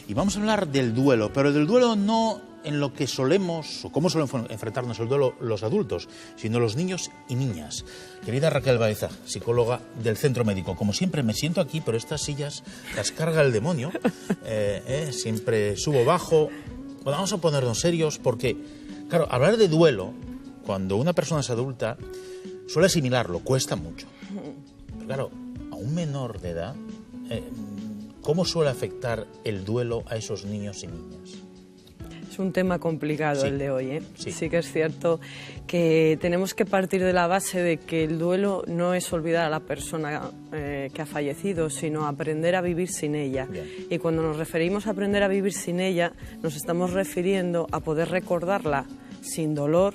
Y vamos a hablar del duelo, pero del duelo no en lo que solemos, o cómo solemos enfrentarnos al duelo los adultos, sino los niños y niñas. Querida Raquel Baeza, psicóloga del Centro Médico, como siempre me siento aquí, pero estas sillas las carga el demonio, siempre subo bajo. Bueno, vamos a ponernos serios porque, claro, hablar de duelo, cuando una persona es adulta, suele asimilarlo, cuesta mucho. Pero claro, a un menor de edad, ¿cómo suele afectar el duelo a esos niños y niñas? Es un tema complicado el de hoy, ¿eh? Sí Que es cierto que tenemos que partir de la base de que el duelo no es olvidar a la persona que ha fallecido, sino aprender a vivir sin ella. Bien. Y cuando nos referimos a aprender a vivir sin ella, nos estamos refiriendo a poder recordarla sin dolor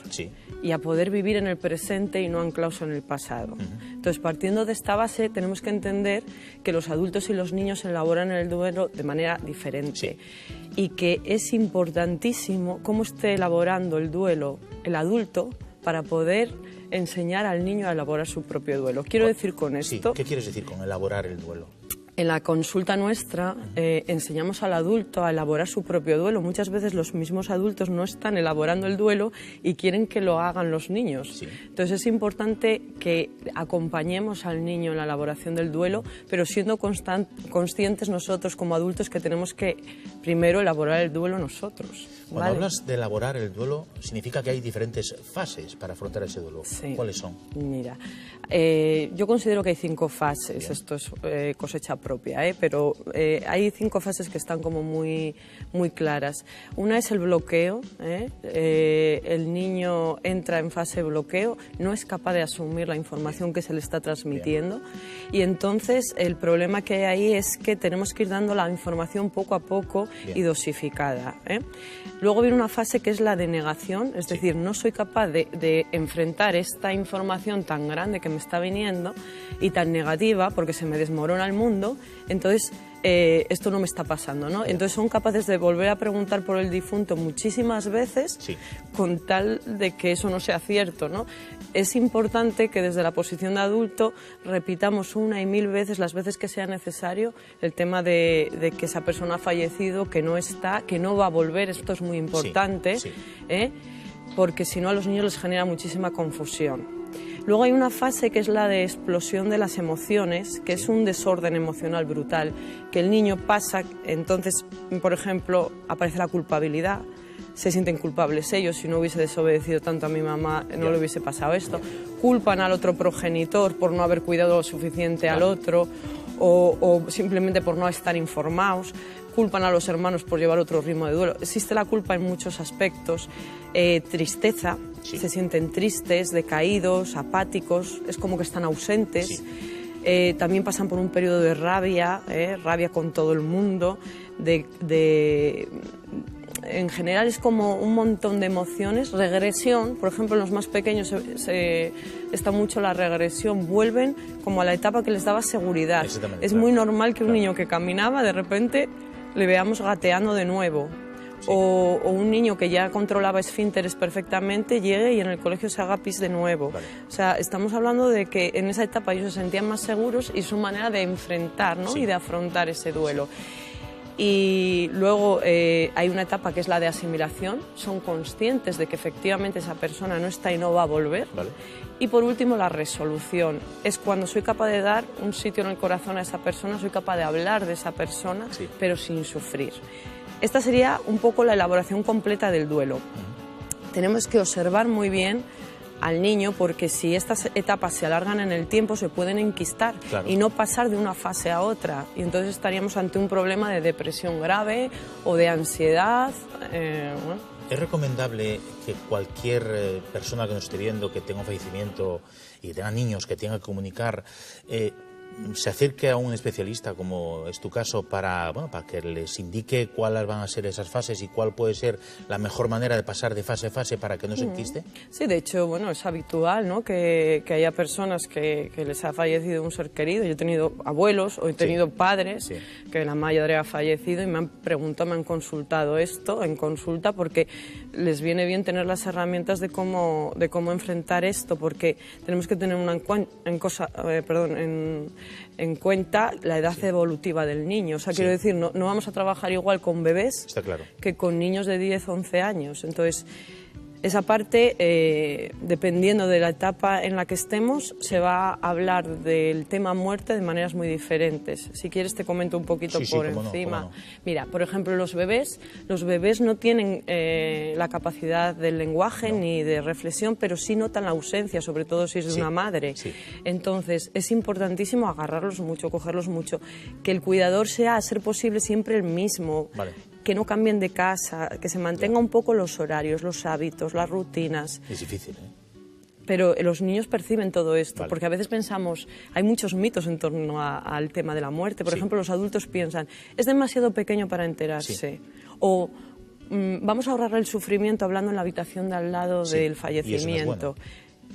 y a poder vivir en el presente y no anclados en el pasado. Entonces, partiendo de esta base, tenemos que entender que los adultos y los niños elaboran el duelo de manera diferente y que es importantísimo cómo esté elaborando el duelo el adulto para poder enseñar al niño a elaborar su propio duelo. Quiero decir con esto... ¿Qué quieres decir con elaborar el duelo? En la consulta nuestra enseñamos al adulto a elaborar su propio duelo. Muchas veces los mismos adultos no están elaborando el duelo y quieren que lo hagan los niños. Entonces es importante que acompañemos al niño en la elaboración del duelo, pero siendo conscientes nosotros como adultos que tenemos que primero elaborar el duelo nosotros. Cuando hablas de elaborar el duelo, significa que hay diferentes fases para afrontar ese duelo. ¿Cuáles son? Mira, yo considero que hay 5 fases. Bien. Esto es cosecha propia, pero hay 5 fases que están como muy claras. Una es el bloqueo. El niño entra en fase bloqueo, no es capaz de asumir la información que se le está transmitiendo. Bien. Y entonces el problema que hay ahí es que tenemos que ir dando la información poco a poco. Bien. Y dosificada. Luego viene una fase que es la de negación, es decir, no soy capaz de enfrentar esta información tan grande que me está viniendo y tan negativa porque se me desmorona el mundo, entonces esto no me está pasando, ¿no? Entonces son capaces de volver a preguntar por el difunto muchísimas veces con tal de que eso no sea cierto, ¿no? Es importante que desde la posición de adulto repitamos 1 y 1000 veces, las veces que sea necesario, el tema de que esa persona ha fallecido, que no está, que no va a volver. Esto es muy importante, porque si no a los niños les genera muchísima confusión. Luego hay una fase que es la de explosión de las emociones, que es un desorden emocional brutal, que el niño pasa, entonces, por ejemplo, aparece la culpabilidad, se sienten culpables ellos, si no hubiese desobedecido tanto a mi mamá no le hubiese pasado esto, culpan al otro progenitor por no haber cuidado lo suficiente al otro, o simplemente por no estar informados, culpan a los hermanos por llevar otro ritmo de duelo. Existe la culpa en muchos aspectos, tristeza, se sienten tristes, decaídos, apáticos, es como que están ausentes. También pasan por un periodo de rabia, rabia con todo el mundo, en general es como un montón de emociones. Regresión, por ejemplo, en los más pequeños está mucho la regresión, vuelven como a la etapa que les daba seguridad. Es muy normal que un niño que caminaba de repente le veamos gateando de nuevo. O un niño que ya controlaba esfínteres perfectamente llegue y en el colegio se haga pis de nuevo. O sea, estamos hablando de que en esa etapa ellos se sentían más seguros y su manera de enfrentar, ¿no? Y de afrontar ese duelo. Y luego hay una etapa que es la de asimilación, son conscientes de que efectivamente esa persona no está y no va a volver. Y por último la resolución, es cuando soy capaz de dar un sitio en el corazón a esa persona, soy capaz de hablar de esa persona, pero sin sufrir. Esta sería un poco la elaboración completa del duelo. Tenemos que observar muy bien al niño, porque si estas etapas se alargan en el tiempo se pueden enquistar y no pasar de una fase a otra, y entonces estaríamos ante un problema de depresión grave o de ansiedad. ¿Es recomendable que cualquier persona que nos esté viendo, que tenga un fallecimiento y que tenga niños, que tenga que comunicar, se acerque a un especialista, como es tu caso, para que les indique cuáles van a ser esas fases y cuál puede ser la mejor manera de pasar de fase a fase para que no se enquiste? Sí, de hecho, bueno, es habitual, ¿no?, que haya personas que les ha fallecido un ser querido. Yo he tenido abuelos o he tenido padres que la madre ha fallecido y me han preguntado, me han consultado esto en consulta, porque les viene bien tener las herramientas de cómo enfrentar esto, porque tenemos que tener en cuenta la edad evolutiva del niño. O sea, quiero decir, no vamos a trabajar igual con bebés que con niños de 10 o 11 años. Entonces, esa parte, dependiendo de la etapa en la que estemos, se va a hablar del tema muerte de maneras muy diferentes. Si quieres te comento un poquito por encima. No. Mira, por ejemplo, los bebés no tienen la capacidad del lenguaje ni de reflexión, pero sí notan la ausencia, sobre todo si es de una madre. Entonces, es importantísimo agarrarlos mucho, cogerlos mucho, que el cuidador sea, a ser posible, siempre el mismo. Que no cambien de casa, que se mantenga un poco los horarios, los hábitos, las rutinas. Es difícil, Pero los niños perciben todo esto, porque a veces pensamos, hay muchos mitos en torno al tema de la muerte. Por ejemplo, los adultos piensan, es demasiado pequeño para enterarse. O vamos a ahorrarle el sufrimiento hablando en la habitación de al lado del fallecimiento.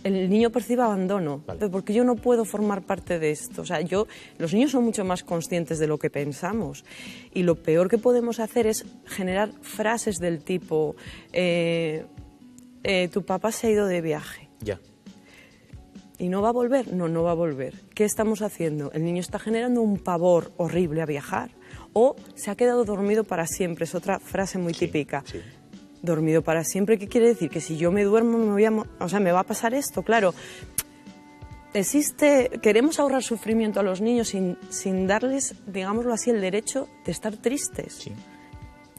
El niño percibe abandono, porque yo no puedo formar parte de esto. O sea, los niños son mucho más conscientes de lo que pensamos. Y lo peor que podemos hacer es generar frases del tipo, tu papá se ha ido de viaje. ¿Y no va a volver? No, no va a volver. ¿Qué estamos haciendo? El niño está generando un pavor horrible a viajar. O se ha quedado dormido para siempre. Es otra frase muy típica. Dormido para siempre, ¿qué quiere decir? Que si yo me duermo me va a pasar esto. Claro, queremos ahorrar sufrimiento a los niños sin darles, digámoslo así, el derecho de estar tristes.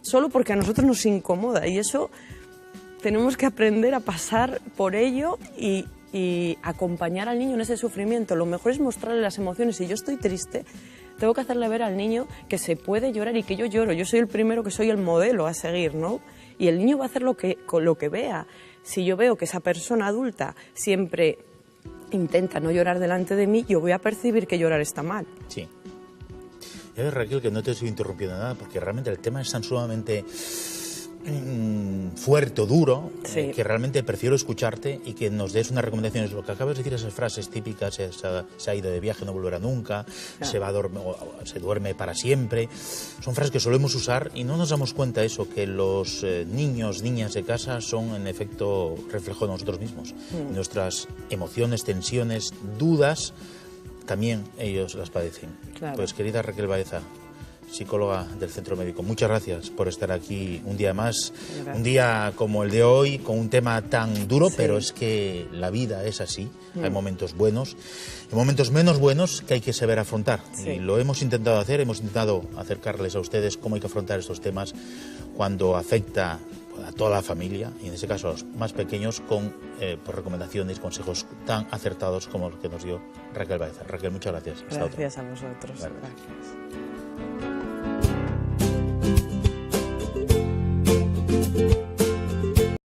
Solo porque a nosotros nos incomoda, y eso tenemos que aprender a pasar por ello y acompañar al niño en ese sufrimiento. Lo mejor es mostrarle las emociones. Si yo estoy triste, tengo que hacerle ver al niño que se puede llorar y que yo lloro. Yo soy el primero, que soy el modelo a seguir, ¿no? Y el niño va a hacer con lo que vea. Si yo veo que esa persona adulta siempre intenta no llorar delante de mí, yo voy a percibir que llorar está mal. Ya ves, Raquel, que no te estoy interrumpiendo nada, porque realmente el tema es tan sumamente fuerte o duro, que realmente prefiero escucharte y que nos des unas recomendaciones. Lo que acabas de decir, esas frases típicas, se ha ido de viaje, no volverá nunca, se duerme para siempre, son frases que solemos usar y no nos damos cuenta que los niños, niñas de casa son en efecto reflejo de nosotros mismos. Nuestras emociones, tensiones, dudas, también ellos las padecen. Pues querida Raquel Baeza, psicóloga del Centro Médico, muchas gracias por estar aquí un día más, un día como el de hoy, con un tema tan duro, pero es que la vida es así, hay momentos buenos y momentos menos buenos que hay que saber afrontar, y lo hemos intentado hacer, hemos intentado acercarles a ustedes cómo hay que afrontar estos temas cuando afecta a toda la familia, y en ese caso a los más pequeños, con recomendaciones, consejos tan acertados como los que nos dio Raquel Baeza. Raquel, muchas gracias. Gracias a vosotros. Gracias.